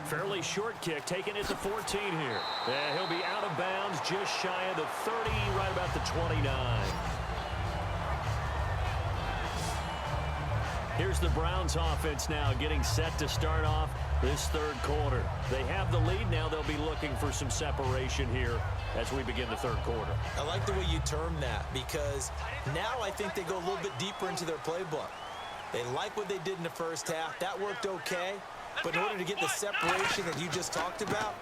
Fairly short kick, taken at the 14 here. Yeah, he'll be out of bounds, just shy of the 30, right about the 29. Here's the Browns offense now getting set to start off this third quarter. They have the lead now. They'll be looking for some separation here as we begin the third quarter. I like the way you term that, because now I think they go a little bit deeper into their playbook. They like what they did in the first half. That worked okay. But in order to get the separation that you just talked about,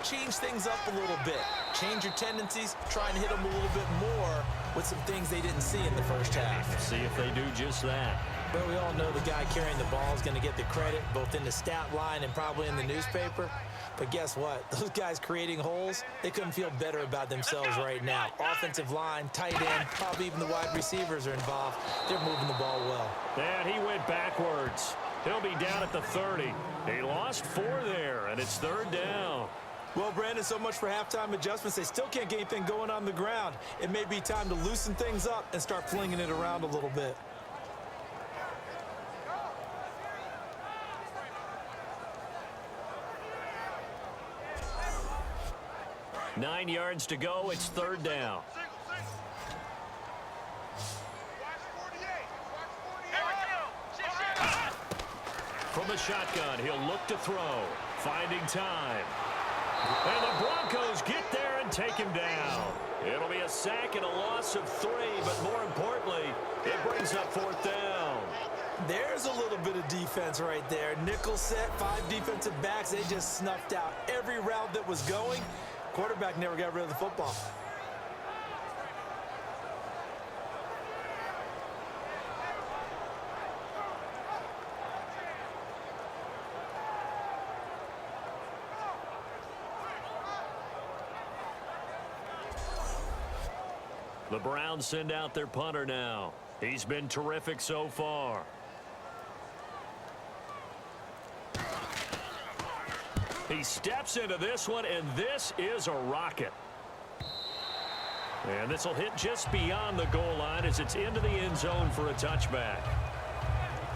change things up a little bit. Change your tendencies, try and hit them a little bit more with some things they didn't see in the first half. See if they do just that. But we all know the guy carrying the ball is going to get the credit, both in the stat line and probably in the newspaper. But guess what? Those guys creating holes, they couldn't feel better about themselves right now. Offensive line, tight end, probably even the wide receivers are involved. They're moving the ball well. And he went backwards. He'll be down at the 30. He lost 4 there, and it's third down. Well, Brandon, so much for halftime adjustments. They still can't get anything going on the ground. It may be time to loosen things up and start flinging it around a little bit. Nine yards to go. It's third down. From the shotgun, he'll look to throw. Finding time. And the Broncos get there and take him down. It'll be a sack and a loss of 3, but more importantly, it brings up fourth down. There's a little bit of defense right there. Nickel set, 5 defensive backs. They just snuffed out every route that was going. Quarterback never got rid of the football. The Browns send out their punter now. He's been terrific so far. He steps into this one, and this is a rocket. And this will hit just beyond the goal line as it's into the end zone for a touchback.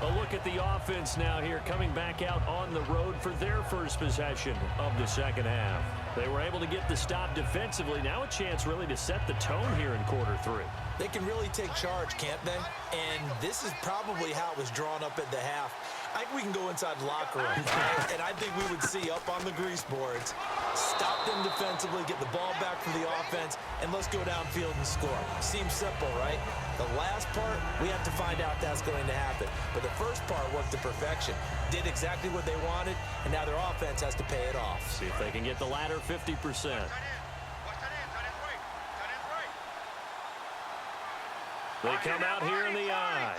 A look at the offense now here, coming back out on the road for their first possession of the second half. They were able to get the stop defensively. Now a chance really to set the tone here in quarter 3. They can really take charge, can't they? And this is probably how it was drawn up at the half. I think we can go inside the locker room, right? And I think we would see up on the grease boards, stop them defensively, get the ball back from the offense, and let's go downfield and score. Seems simple, right? The last part, we have to find out that's going to happen. But the first part worked to perfection. Did exactly what they wanted, and now their offense has to pay it off. See if they can get the latter 50%. They come out here in the eye.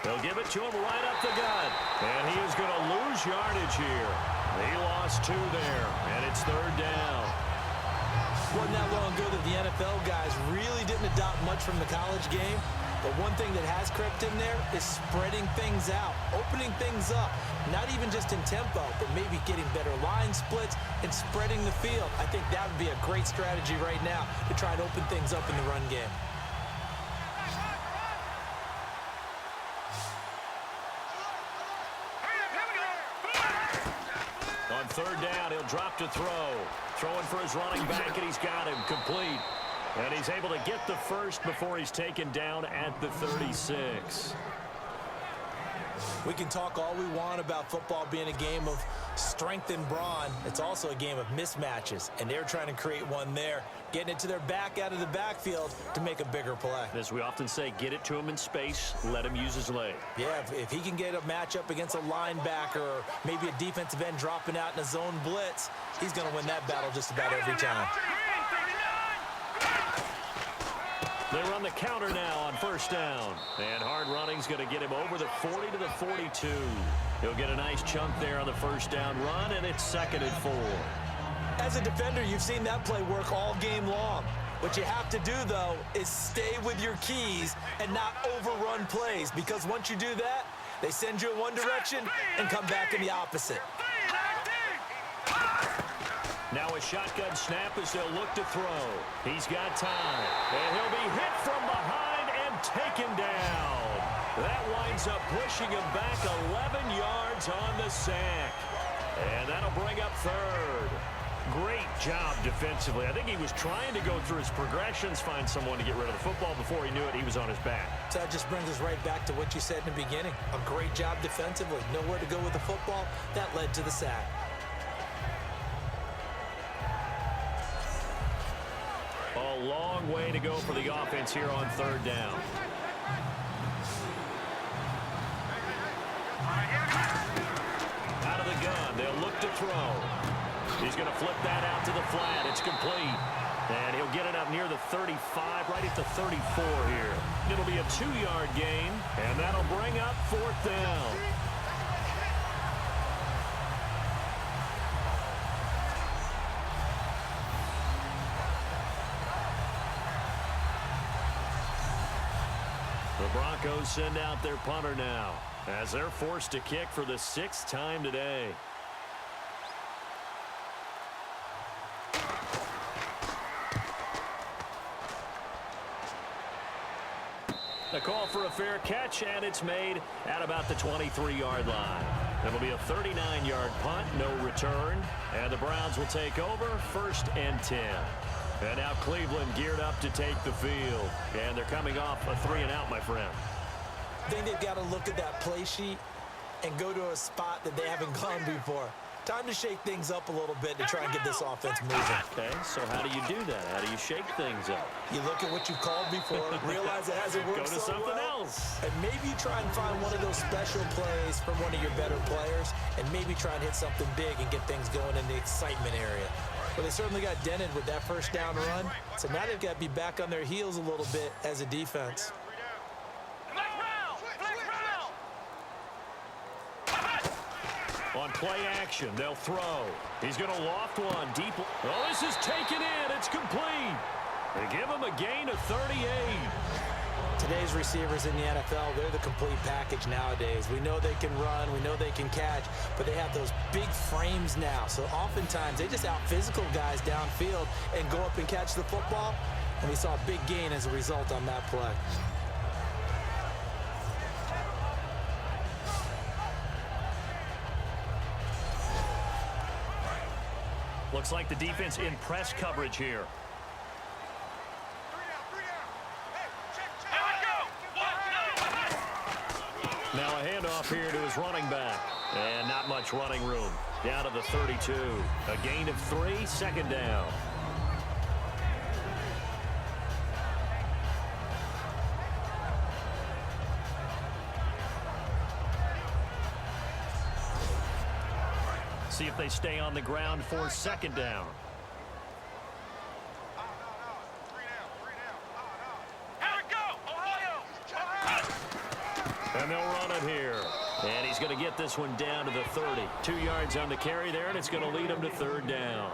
They'll give it to him right up the gut. And he is going to lose yardage here. He lost 2 there, and it's third down. Wasn't that long ago that the NFL guys really didn't adopt much from the college game. But one thing that has crept in there is spreading things out, opening things up. Not even just in tempo, but maybe getting better line splits and spreading the field. I think that would be a great strategy right now to try and open things up in the run game. On third down, he'll drop to throw. Throwing for his running back, and he's got him complete. And he's able to get the first before he's taken down at the 36. We can talk all we want about football being a game of strength and brawn. It's also a game of mismatches, and they're trying to create one there, getting it to their back out of the backfield to make a bigger play. As we often say, get it to him in space, let him use his leg. Yeah, if he can get a matchup against a linebacker or maybe a defensive end dropping out in a zone blitz, he's going to win that battle just about every time. They run the counter now on first down. And hard running's going to get him over the 40 to the 42. He'll get a nice chunk there on the first down run, and it's 2nd and 4. As a defender, you've seen that play work all game long. What you have to do, though, is stay with your keys and not overrun plays, because once you do that, they send you in one direction and come back in the opposite. Now a shotgun snap as they'll look to throw. He's got time, and he'll be hit from behind and taken down. That winds up pushing him back 11 yards on the sack. And that'll bring up third. Great job defensively. I think he was trying to go through his progressions, find someone to get rid of the football. Before he knew it, he was on his back. So that just brings us right back to what you said in the beginning. A great job defensively. Nowhere to go with the football. That led to the sack. A long way to go for the offense here on third down. Out of the gun, they'll look to throw. He's going to flip that out to the flat. It's complete. And he'll get it up near the 35, right at the 34 here. It'll be a 2-yard gain, and that'll bring up fourth down. The Broncos send out their punter now as they're forced to kick for the 6th time today. A call for a fair catch, and it's made at about the 23-yard line. It'll be a 39-yard punt, no return, and the Browns will take over 1st and 10. And now Cleveland geared up to take the field, and they're coming off a 3-and-out, my friend. I think they've got to look at that play sheet and go to a spot that they haven't gone before. Time to shake things up a little bit to try and get this offense moving. Okay, so how do you do that? How do you shake things up? You look at what you called before, realize it hasn't worked so well. Go to something else. And maybe you try and find one of those special plays from one of your better players, and maybe try and hit something big and get things going in the excitement area. But they certainly got dented with that first down run, so now they've got to be back on their heels a little bit as a defense. On play action, they'll throw. He's going to loft one deep. Oh, this is taken in. It's complete. They give him a gain of 38. Today's receivers in the NFL, they're the complete package nowadays. We know they can run, we know they can catch, but they have those big frames now. So oftentimes they just out-physical guys downfield and go up and catch the football. And we saw a big gain as a result on that play. Looks like the defense in press coverage here. Now a handoff here to his running back. And not much running room. Down to the 32. A gain of 3, 2nd down. See if they stay on the ground for 2nd down. And they'll run it here. And he's going to get this one down to the 30. 2 yards on the carry there, and it's going to lead him to 3rd down.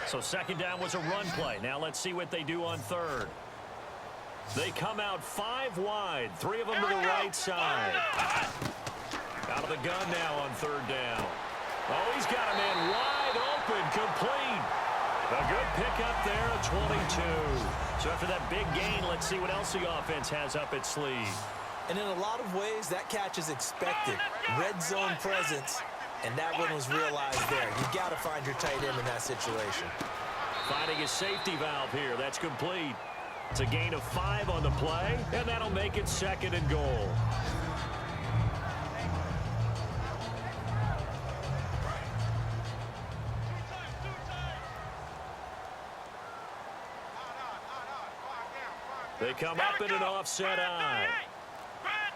So 2nd down was a run play. Now let's see what they do on 3rd. They come out 5 wide, 3 of them to the right side. Out of the gun now on 3rd down. Oh, he's got a man wide open, complete. A good pickup there at 22. So after that big gain, let's see what else the offense has up its sleeve. And in a lot of ways, that catch is expected. Red zone presence, and that one was realized there. You've got to find your tight end in that situation. Finding a safety valve here. That's complete. It's a gain of 5 on the play, and that'll make it 2nd and goal. They come up in an offset eye.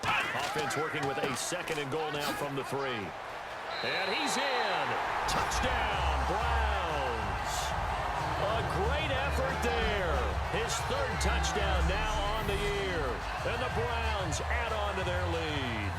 Offense working with a 2nd and goal now from the 3. And he's in. Touchdown, Browns. A great effort there. His 3rd touchdown now on the year. And the Browns add on to their lead.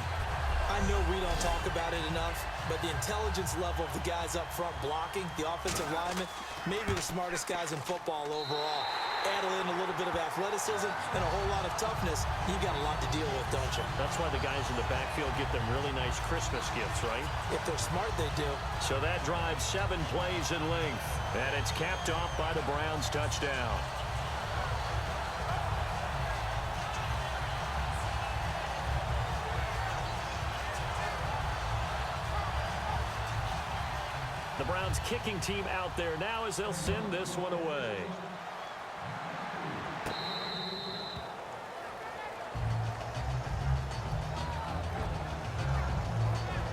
I know we don't talk about it enough, but the intelligence level of the guys up front blocking, the offensive linemen, maybe the smartest guys in football overall. Add in a little bit of athleticism and a whole lot of toughness, you've got a lot to deal with, don't you? That's why the guys in the backfield get them really nice Christmas gifts, right? If they're smart, they do. So that drives 7 plays in length, and it's capped off by the Browns touchdown. The Browns kicking team out there now as they'll send this one away.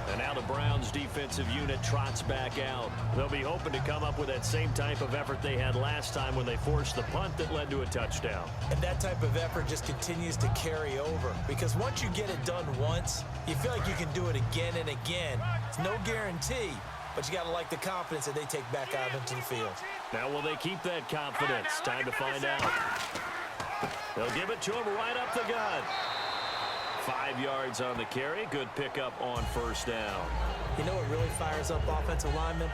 And now the Browns defensive unit trots back out. They'll be hoping to come up with that same type of effort they had last time when they forced the punt that led to a touchdown. And that type of effort just continues to carry over, because once you get it done once, you feel like you can do it again and again. It's no guarantee, but you got to like the confidence that they take back out into the field. Now will they keep that confidence? Time to find out. They'll give it to him right up the gut. 5 yards on the carry. Good pickup on first down. You know what really fires up offensive linemen?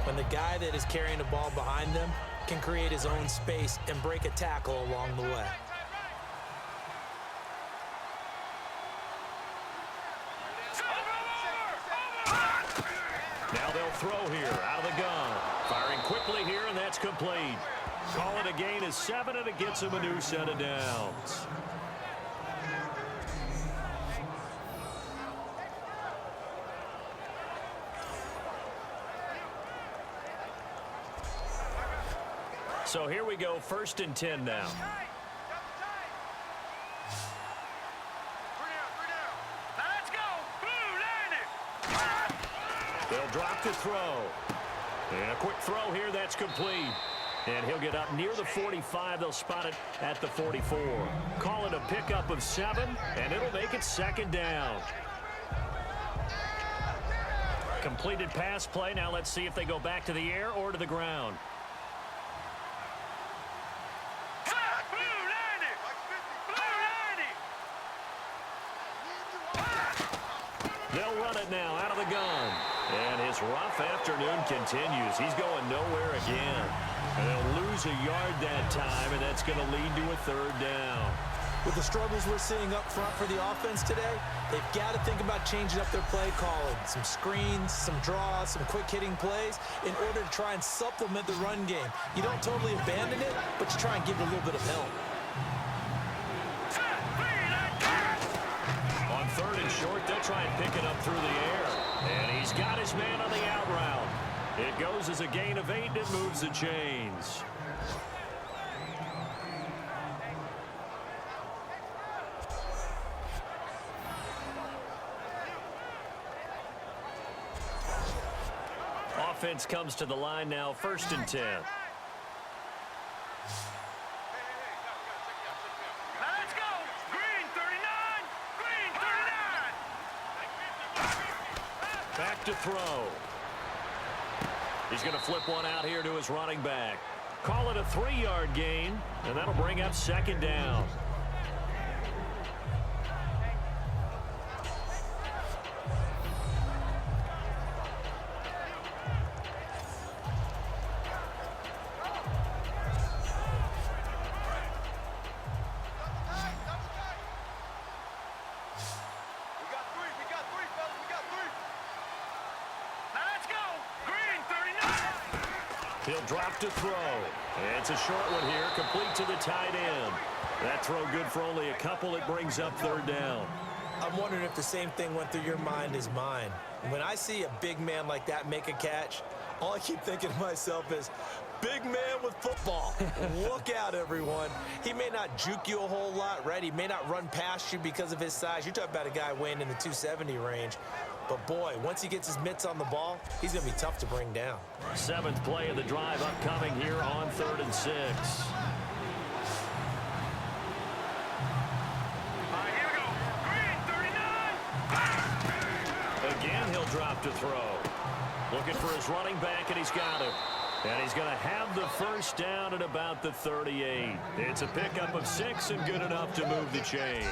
When the guy that is carrying the ball behind them can create his own space and break a tackle along the way. Now they'll throw here out of the gun. Firing quickly here, and that's complete. Call it a gain of 7, and it gets him a new set of downs. So here we go, 1st and 10 now. Let's go. They'll drop to throw. And a quick throw here, that's complete. And he'll get up near the 45. They'll spot it at the 44. Call it a pickup of 7, and it'll make it 2nd down. Completed pass play. Now let's see if they go back to the air or to the ground. They'll run it now out of the gun. And his rough afternoon continues. He's going nowhere again. And they'll lose a yard that time, and that's going to lead to a 3rd down. With the struggles we're seeing up front for the offense today, they've got to think about changing up their play calling. Some screens, some draws, some quick-hitting plays in order to try and supplement the run game. You don't totally abandon it, but you try and give it a little bit of help. On 3rd and short, they'll try and pick it up through the air. And he's got his man on the out route. It goes as a gain of 8, and it moves the chains. Offense comes to the line now, 1st and 10. Let's go. Green 39. Green 39. Back to throw. He's going to flip one out here to his running back. Call it a 3-yard gain, and that'll bring up 2nd down. He'll drop to throw. It's a short one here, complete to the tight end. That throw good for only a couple. It brings up 3rd down. I'm wondering if the same thing went through your mind as mine. When I see a big man like that make a catch, all I keep thinking to myself is, big man with football. Look out, everyone. He may not juke you a whole lot, right? He may not run past you because of his size. You're talking about a guy weighing in the 270 range. But, boy, once he gets his mitts on the ball, he's going to be tough to bring down. 7th play of the drive upcoming here on 3rd and 6. Here we go. Green 39. Again, he'll drop to throw. Looking for his running back, and he's got him. And he's going to have the 1st down at about the 38. It's a pickup of 6 and good enough to move the chains.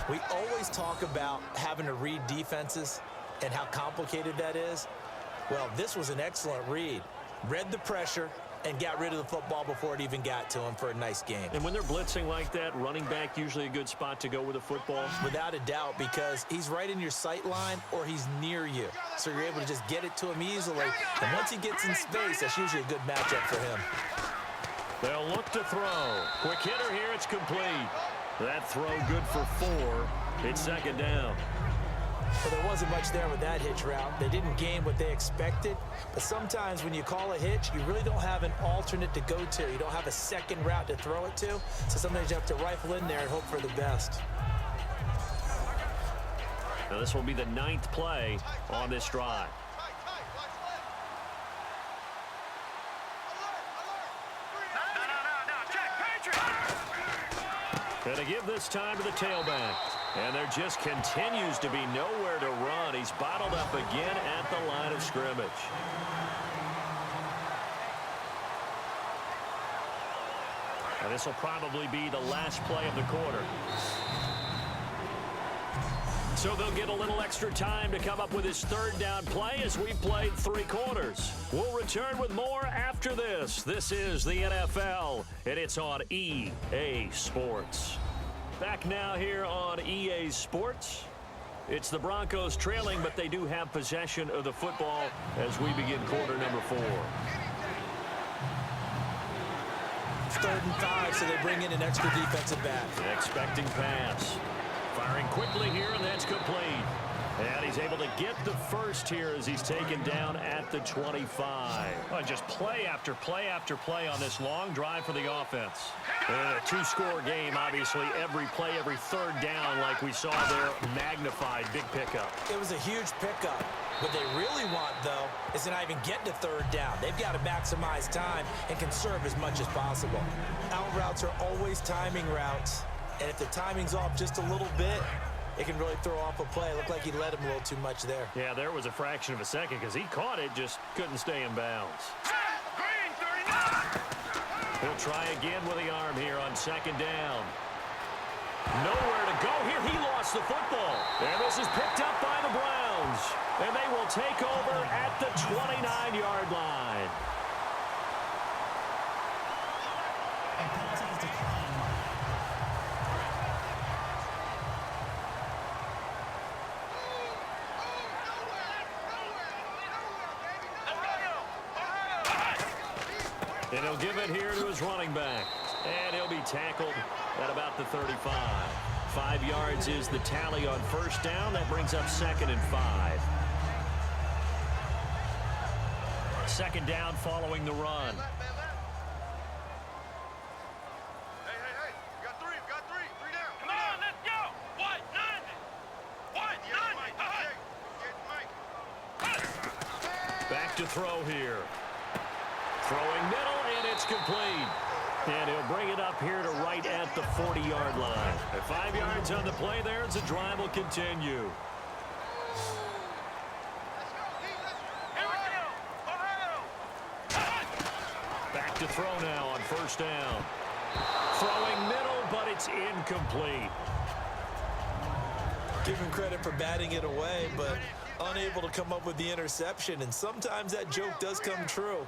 We always talk about having to read defenses and how complicated that is. Well, this was an excellent read. Read the pressure and got rid of the football before it even got to him for a nice game. And when they're blitzing like that, running back usually a good spot to go with a football? Without a doubt, because he's right in your sight line or he's near you. So you're able to just get it to him easily. And once he gets in space, that's usually a good matchup for him. They'll look to throw. Quick hitter here, it's complete. That throw good for 4. It's 2nd down. Well, there wasn't much there with that hitch route. They didn't gain what they expected. But sometimes when you call a hitch, you really don't have an alternate to go to. You don't have a second route to throw it to. So sometimes you have to rifle in there and hope for the best. Now this will be the 9th play on this drive. No, check, Patriot! Gonna give this time to the tailback. And there just continues to be nowhere to run. He's bottled up again at the line of scrimmage. And this will probably be the last play of the quarter. So they'll get a little extra time to come up with his 3rd down play as we've played 3 quarters. We'll return with more after this. This is the NFL, and it's on EA Sports. Back now here on EA Sports. It's the Broncos trailing, but they do have possession of the football as we begin quarter number 4. 3rd and 5, so they bring in an extra defensive back. Expecting pass. Firing quickly here, and that's complete. And he's able to get the first here as he's taken down at the 25. Oh, just play after play after play on this long drive for the offense. A 2-score game, obviously, every play, every 3rd down, like we saw there, magnified, big pickup. It was a huge pickup. What they really want, though, is to not even get to 3rd down. They've got to maximize time and conserve as much as possible. Out routes are always timing routes, and if the timing's off just a little bit, it can really throw off a play. It looked like he let him a little too much there. Yeah, there was a fraction of a second because he caught it, just couldn't stay in bounds. Green 39! He'll try again with the arm here on 2nd down. Nowhere to go here. He lost the football. And this is picked up by the Browns. And they will take over at the 29-yard line. And he'll give it here to his running back. And he'll be tackled at about the 35. 5 yards is the tally on 1st down. That brings up 2nd and 5. 2nd down following the run. Hey, we got 3 down. Come on, let's go! What? 90! Back to throw here. Throwing middle, and it's complete. And he'll bring it up here to right at the 40-yard line. At 5 yards on the play there as the drive will continue. Here we go! Back to throw now on 1st down. Throwing middle, but it's incomplete. Give him credit for batting it away, but unable to come up with the interception. And sometimes that joke does come true.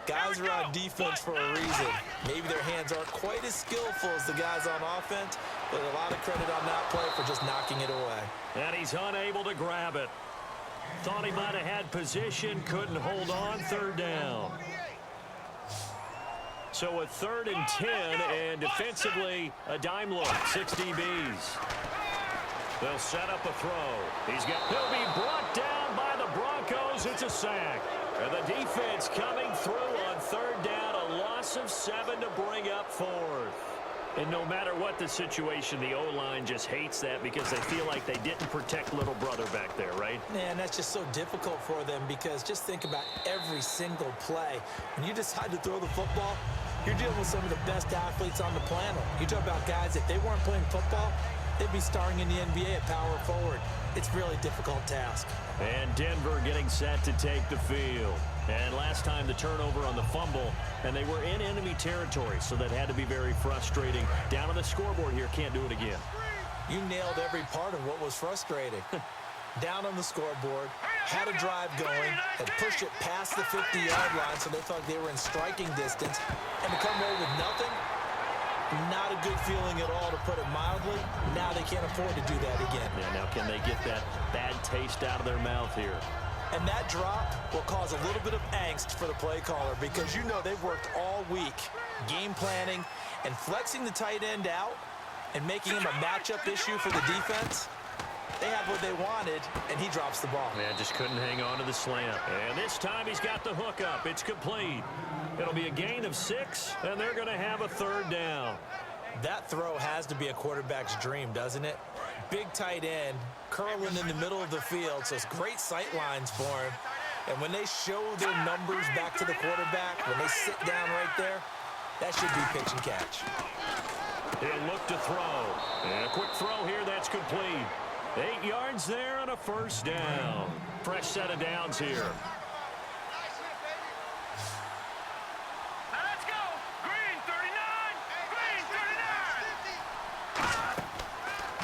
Guys are on defense for a reason. Maybe their hands aren't quite as skillful as the guys on offense, but a lot of credit on that play for just knocking it away. And he's unable to grab it. Thought he might have had position, couldn't hold on. 3rd down. So a 3rd and 10, and defensively a dime look. 6 DBs. They'll set up a throw. He'll be brought down by the Broncos. It's a sack. And the defense coming through on 3rd down. A loss of 7 to bring up 4th. And no matter what the situation, the O-line just hates that because they feel like they didn't protect little brother back there, right? Man, that's just so difficult for them because just think about every single play. When you decide to throw the football, you're dealing with some of the best athletes on the planet. You talk about guys, if they weren't playing football, they'd be starring in the NBA at power forward. It's a really difficult task. And Denver getting set to take the field. And last time the turnover on the fumble, and they were in enemy territory, so that had to be very frustrating. Down on the scoreboard here, can't do it again. You nailed every part of what was frustrating. Down on the scoreboard, had a drive going, had pushed it past the 50-yard line so they thought they were in striking distance, and to come away with nothing, not a good feeling at all, to put it mildly. Now they can't afford to do that again. Yeah, now can they get that bad taste out of their mouth here? And that drop will cause a little bit of angst for the play caller because you know they've worked all week game planning and flexing the tight end out and making him a matchup issue for the defense. They have what they wanted, and he drops the ball. Man, just couldn't hang on to the slant. And this time he's got the hook up. It's complete. It'll be a gain of 6, and they're going to have a 3rd down. That throw has to be a quarterback's dream, doesn't it? Big tight end, curling in the middle of the field, so it's great sight lines for him. And when they show their numbers back to the quarterback, when they sit down right there, that should be pitch and catch. He'll look to throw. And a quick throw here, that's complete. 8 yards there on a 1st down. Fresh set of downs here. Let's go. Green 39. Green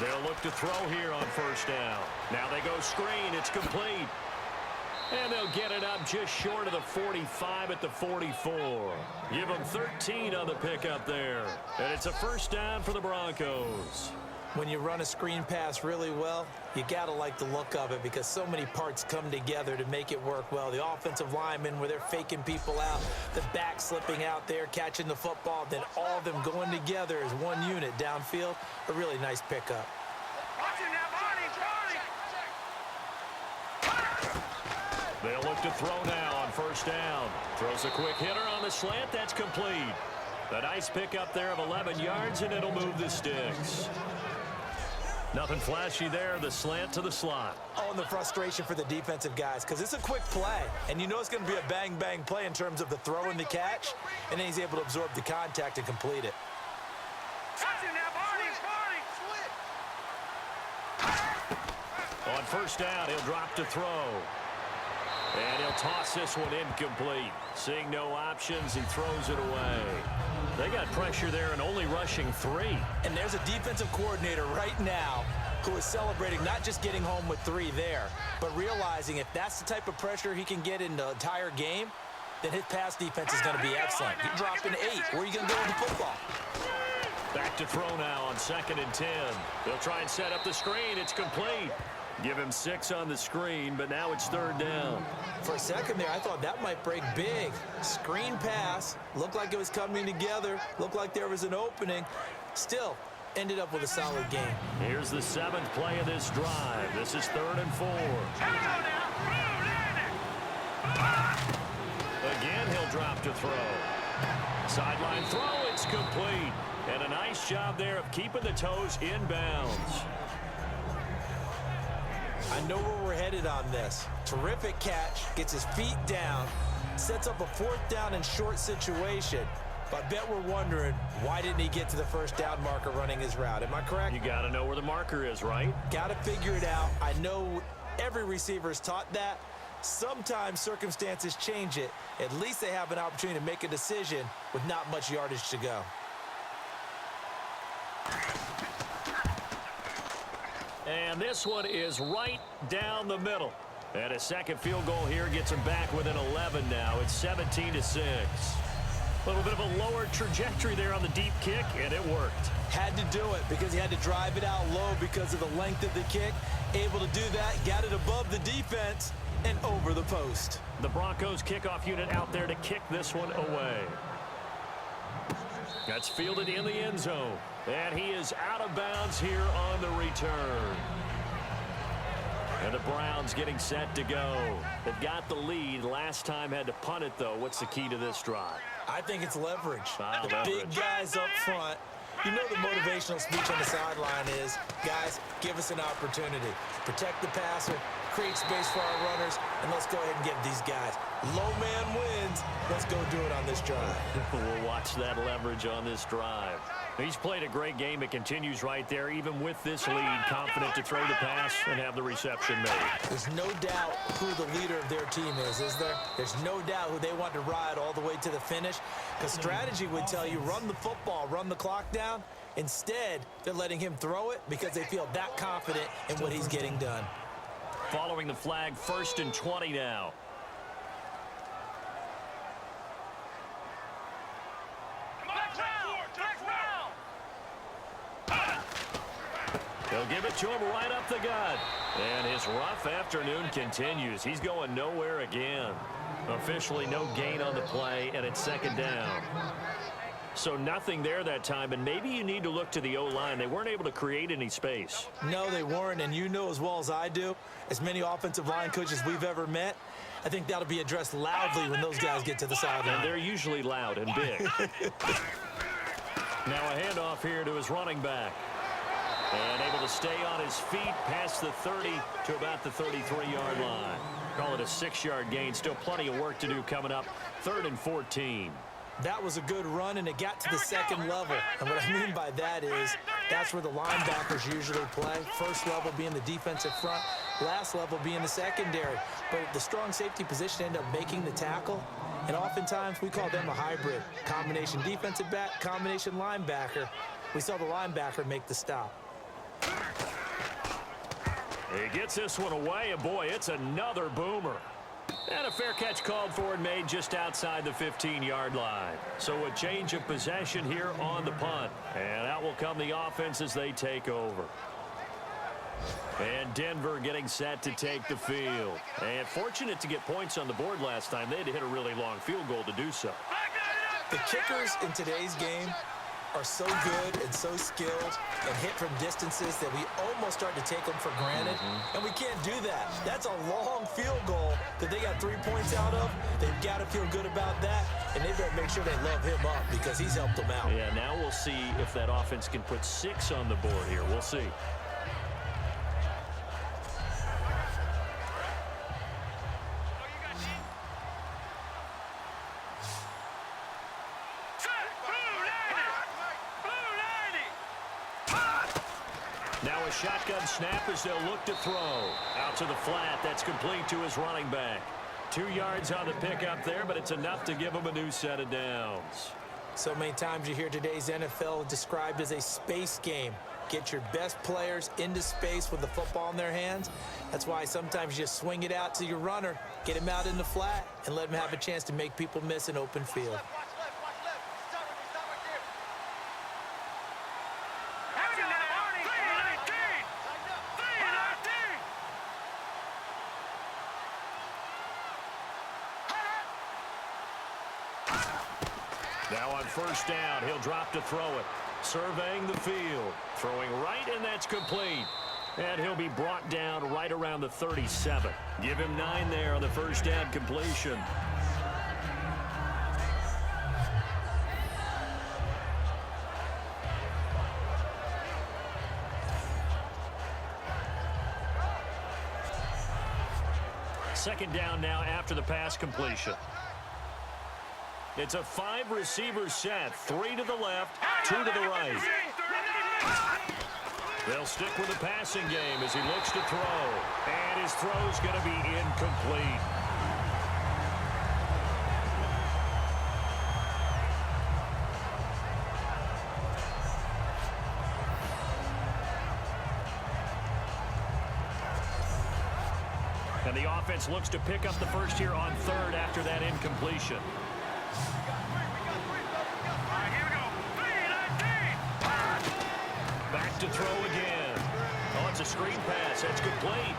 39. They'll look to throw here on 1st down. Now they go screen. It's complete. And they'll get it up just short of the 45 at the 44. Give them 13 on the pickup there. And it's a 1st down for the Broncos. When you run a screen pass really well, you got to like the look of it because so many parts come together to make it work well. The offensive linemen, where they're faking people out, the back slipping out there, catching the football, then all of them going together as one unit downfield. A really nice pickup. Watch it now, Barney. They'll look to throw now on 1st down. Throws a quick hitter on the slant. That's complete. A nice pickup there of 11 yards, and it'll move the sticks. Nothing flashy there. The slant to the slot. Oh, and the frustration for the defensive guys because it's a quick play. And you know it's going to be a bang-bang play in terms of the throw and the catch. And then he's able to absorb the contact and complete it. Watch it now, Barney. On 1st down, he'll drop to throw. And he'll toss this one incomplete. Seeing no options, he throws it away. They got pressure there and only rushing 3. And there's a defensive coordinator right now who is celebrating not just getting home with 3 there, but realizing if that's the type of pressure he can get in the entire game, then his pass defense is going to be excellent. You drop an 8. Where are you going to go with the football? Back to throw now on 2nd and 10. They'll try and set up the screen. It's complete. Give him 6 on the screen, but now it's 3rd down. For a second there, I thought that might break big. Screen pass. Looked like it was coming together. Looked like there was an opening. Still, ended up with a solid game. Here's the 7th play of this drive. This is 3rd and 4. Again, he'll drop to throw. Sideline throw, it's complete. And a nice job there of keeping the toes in bounds. I know where we're headed on this. Terrific catch, gets his feet down, sets up a 4th down and short situation. But I bet we're wondering, why didn't he get to the 1st down marker running his route? Am I correct? You got to know where the marker is, right? Got to figure it out. I know every receiver is taught that. Sometimes circumstances change it. At least they have an opportunity to make a decision with not much yardage to go. And this one is right down the middle. And a 2nd field goal here gets him back within 11 now. It's 17-6. A little bit of a lower trajectory there on the deep kick, and it worked. Had to do it because he had to drive it out low because of the length of the kick. Able to do that, got it above the defense and over the post. The Broncos kickoff unit out there to kick this one away. That's fielded in the end zone. And he is out of bounds here on the return. And the Browns getting set to go. They've got the lead. Last time had to punt it, though. What's the key to this drive? I think it's leverage. Wow, the leverage. Big guys up front. You know the motivational speech on the sideline is, guys, give us an opportunity. Protect the passer, create space for our runners, and let's go ahead and get these guys. Low man wins. Let's go do it on this drive. We'll watch that leverage on this drive. He's played a great game. It continues right there, even with this lead, confident to throw the pass and have the reception made. There's no doubt who the leader of their team is there? There's no doubt who they want to ride all the way to the finish. Because strategy would tell you, run the football, run the clock down. Instead, they're letting him throw it because they feel that confident in what he's getting done. Following the flag, 1st and 20 now. They'll give it to him right up the gut. And his rough afternoon continues. He's going nowhere again. Officially no gain on the play, and it's 2nd down. So nothing there that time, and maybe you need to look to the O-line. They weren't able to create any space. No, they weren't, and you know as well as I do, as many offensive line coaches we've ever met, I think that'll be addressed loudly when those guys get to the sideline. And they're usually loud and big. Now a handoff here to his running back. And able to stay on his feet past the 30 to about the 33-yard line. Call it a 6-yard gain. Still plenty of work to do coming up. 3rd and 14. That was a good run, and it got to the second level. And what I mean by that is that's where the linebackers usually play. First level being the defensive front, last level being the secondary. But the strong safety position ended up making the tackle, and oftentimes we call them a hybrid. Combination defensive back, combination linebacker. We saw the linebacker make the stop. He gets this one away, and boy, it's another boomer. And a fair catch called for and made just outside the 15-yard line. So a change of possession here on the punt. And out will come the offense as they take over. And Denver getting set to take the field. And fortunate to get points on the board last time. They had to hit a really long field goal to do so. The kickers in today's game are so good and so skilled and hit from distances that we almost start to take them for granted. And we can't do that. That's a long field goal that they got 3 points out of. They've got to feel good about that, and they better make sure they love him up because he's helped them out. Yeah, now we'll see if that offense can put 6 on the board here. We'll see. Now a shotgun snap as they'll look to throw. Out to the flat. That's complete to his running back. 2 yards on the pickup there, but it's enough to give him a new set of downs. So many times you hear today's NFL described as a space game. Get your best players into space with the football in their hands. That's why sometimes you just swing it out to your runner, get him out in the flat, and let him have a chance to make people miss an open field. Now on first down, he'll drop to throw it. Surveying the field. Throwing right, and that's complete. And he'll be brought down right around the 37. Give him 9 there on the first down completion. Second down now after the pass completion. It's a 5-receiver set. 3 to the left, 2 to the right. They'll stick with the passing game as he looks to throw. And his throw's going to be incomplete. And the offense looks to pick up the first here on 3rd after that incompletion. Back to throw again. Oh, it's a screen pass. That's complete.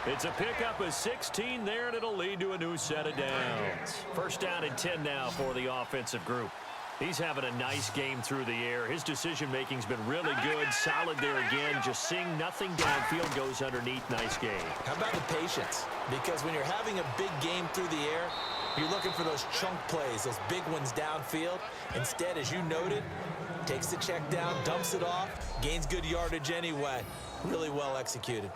It's a pickup of 16 there, and it'll lead to a new set of downs. First down and 10 now for the offensive group. He's having a nice game through the air. His decision-making's been really good. Solid there again. Just seeing nothing downfield goes underneath. Nice game. How about the patience? Because when you're having a big game through the air, you're looking for those chunk plays, those big ones downfield. Instead, as you noted, takes the check down, dumps it off, gains good yardage anyway. Really well executed.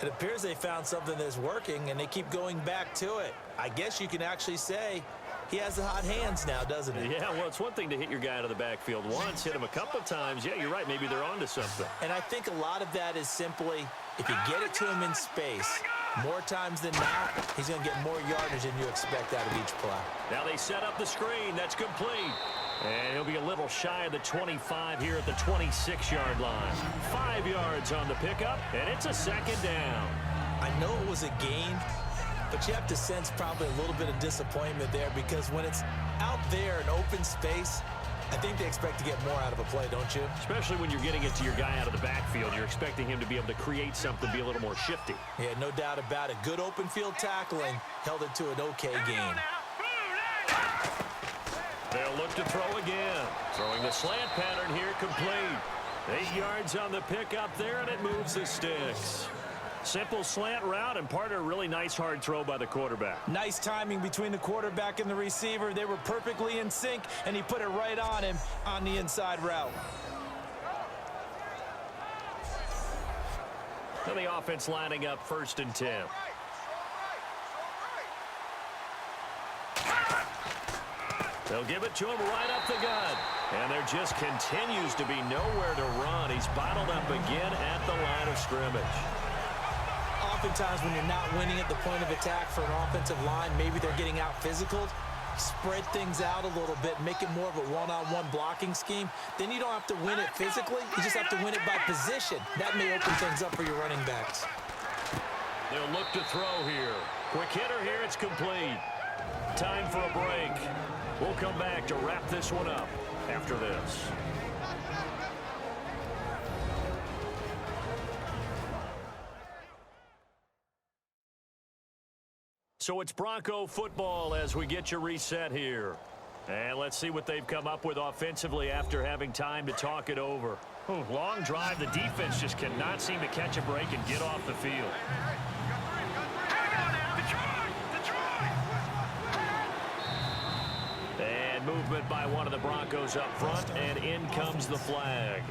It appears they found something that's working, and they keep going back to it. I guess you can actually say he has the hot hands now, doesn't he? Yeah, well, it's one thing to hit your guy out of the backfield once, hit him a couple of times. Yeah, you're right. Maybe they're onto something. And I think a lot of that is simply if you get it to him in space, more times than not, he's going to get more yardage than you expect out of each play. Now they set up the screen. That's complete. And he'll be a little shy of the 25 here at the 26-yard line. 5 yards on the pickup, and it's a second down. I know it was a gain, but you have to sense probably a little bit of disappointment there because when it's out there in open space, I think they expect to get more out of a play, don't you? Especially when you're getting it to your guy out of the backfield. You're expecting him to be able to create something, be a little more shifty. Yeah, no doubt about it. Good open field tackling held it to an okay gain. They'll look to throw again. Throwing the slant pattern here, complete. 8 yards on the pickup there, and it moves the sticks. Simple slant route and part of a really nice hard throw by the quarterback. Nice timing between the quarterback and the receiver. They were perfectly in sync, and he put it right on him on the inside route. So the offense lining up 1st and 10. They'll give it to him right up the gut. And there just continues to be nowhere to run. He's bottled up again at the line of scrimmage. Oftentimes when you're not winning at the point of attack for an offensive line, maybe they're getting out physical, spread things out a little bit, make it more of a one-on-one blocking scheme. Then you don't have to win it physically. You just have to win it by position. That may open things up for your running backs. They'll look to throw here. Quick hitter here. It's complete. Time for a break. We'll come back to wrap this one up after this. So it's Bronco football as we get you reset here. And let's see what they've come up with offensively after having time to talk it over. Ooh, long drive. The defense just cannot seem to catch a break and get off the field. And movement by one of the Broncos up front, and in comes the flag.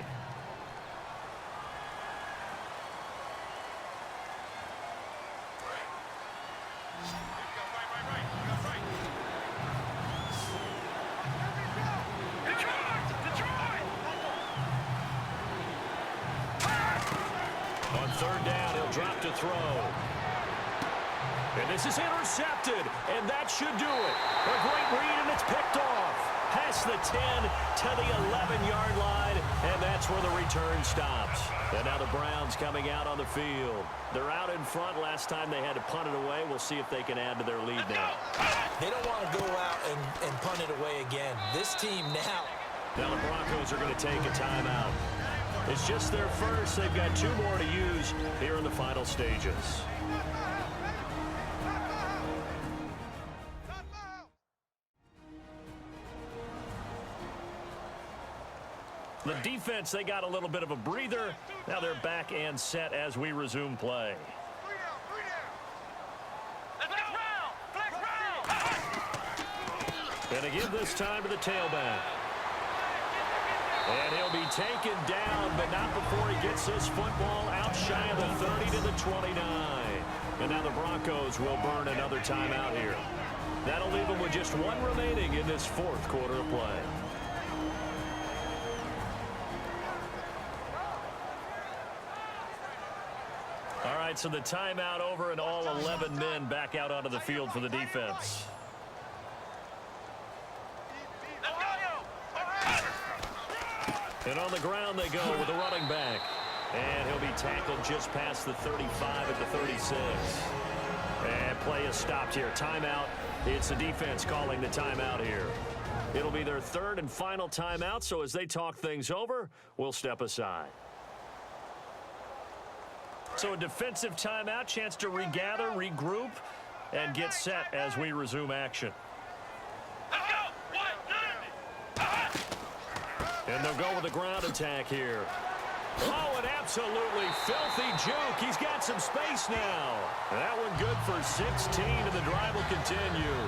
On 3rd down, he'll drop to throw. And this is intercepted, and that should do it. A great read, and it's picked off. Past the 10 to the 11-yard line, and that's where the return stops. And now the Browns coming out on the field. They're out in front. Last time they had to punt it away. We'll see if they can add to their lead now. They don't want to go out and punt it away again. This team now. Now the Broncos are going to take a timeout. It's just their first. They've got 2 more to use here in the final stages. The defense, they got a little bit of a breather. Now they're back and set as we resume play. And again this time to the tailback. And he'll be taken down, but not before he gets this football out shy of the 30 to the 29. And now the Broncos will burn another timeout here. That'll leave them with just 1 remaining in this 4th quarter of play. All right, so the timeout over and all 11 men back out onto the field for the defense. And on the ground they go with the running back. And he'll be tackled just past the 35 at the 36. And play is stopped here. Timeout. It's the defense calling the timeout here. It'll be their 3rd and final timeout, so as they talk things over, we'll step aside. So a defensive timeout, chance to regather, regroup, and get set as we resume action. And they'll go with the ground attack here. Oh, an absolutely filthy juke. He's got some space now. That one good for 16, and the drive will continue.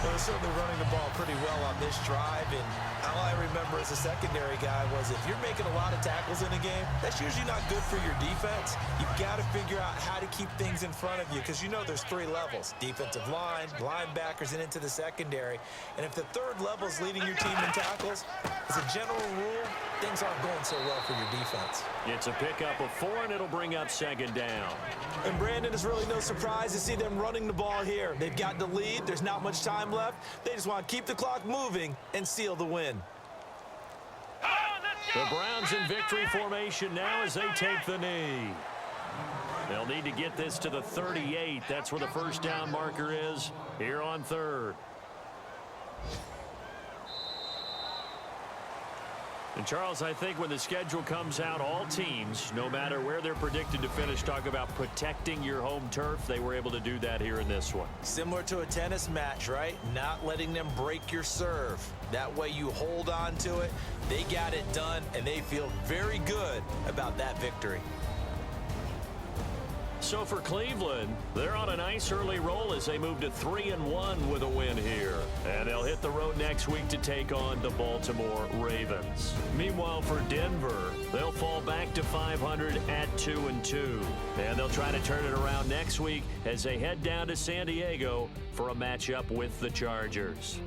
Well, they're certainly running the ball pretty well on this drive, and all I remember as a secondary guy was if you're making a lot of tackles in a game, that's usually not good for your defense. You've got to figure out how to keep things in front of you because you know there's 3 levels, defensive line, linebackers, and into the secondary. And if the 3rd level is leading your team in tackles, as a general rule, things aren't going so well for your defense. It's a pickup of 4, and it'll bring up 2nd down. And Brandon, is really no surprise to see them running the ball here. They've got the lead. There's not much time left. They just want to keep the clock moving and seal the win. The Browns in victory formation now as they take the knee. They'll need to get this to the 38. That's where the 1st down marker is here on 3rd. And Charles, I think when the schedule comes out, all teams, no matter where they're predicted to finish, talk about protecting your home turf. They were able to do that here in this one. Similar to a tennis match, right? Not letting them break your serve. That way you hold on to it. They got it done, and they feel very good about that victory. So for Cleveland, they're on a nice early roll as they move to 3-1 with a win here. And they'll hit the road next week to take on the Baltimore Ravens. Meanwhile, for Denver, they'll fall back to 500 at 2-2. And they'll try to turn it around next week as they head down to San Diego for a matchup with the Chargers.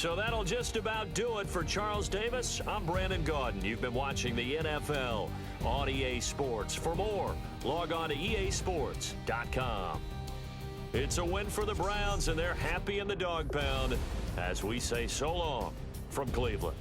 So that'll just about do it for Charles Davis. I'm Brandon Gaudin. You've been watching the NFL on EA Sports. For more, log on to easports.com. It's a win for the Browns, and they're happy in the dog pound as we say so long from Cleveland.